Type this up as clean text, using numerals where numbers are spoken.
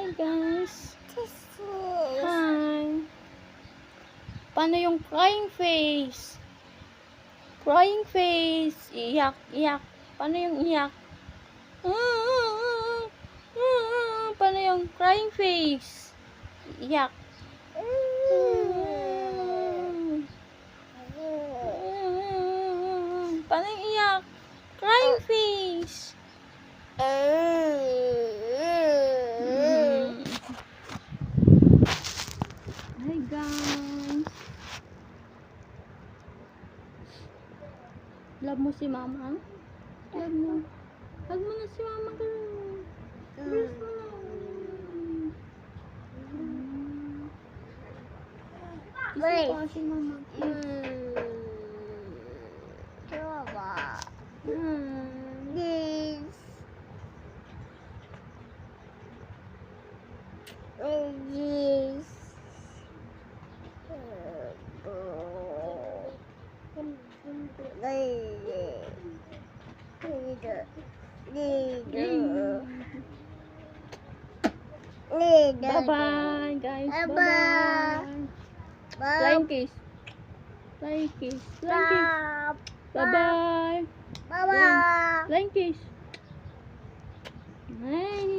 Hi guys. Hi. Paano yung crying face? Crying face. Iyak, iyak. Paano yung iyak? Paano yung crying face? Iyak. Paano yung iyak? Crying face. Hi guys. Love mo si mama? Love mo. Hug mo na si mama girl. Kiss mo na. Kiss mo pa si mama. Bye-bye, guys. Bye-bye. Flying kiss. Flying kiss. Flying kiss. Bye-bye. Flying kiss. Bye.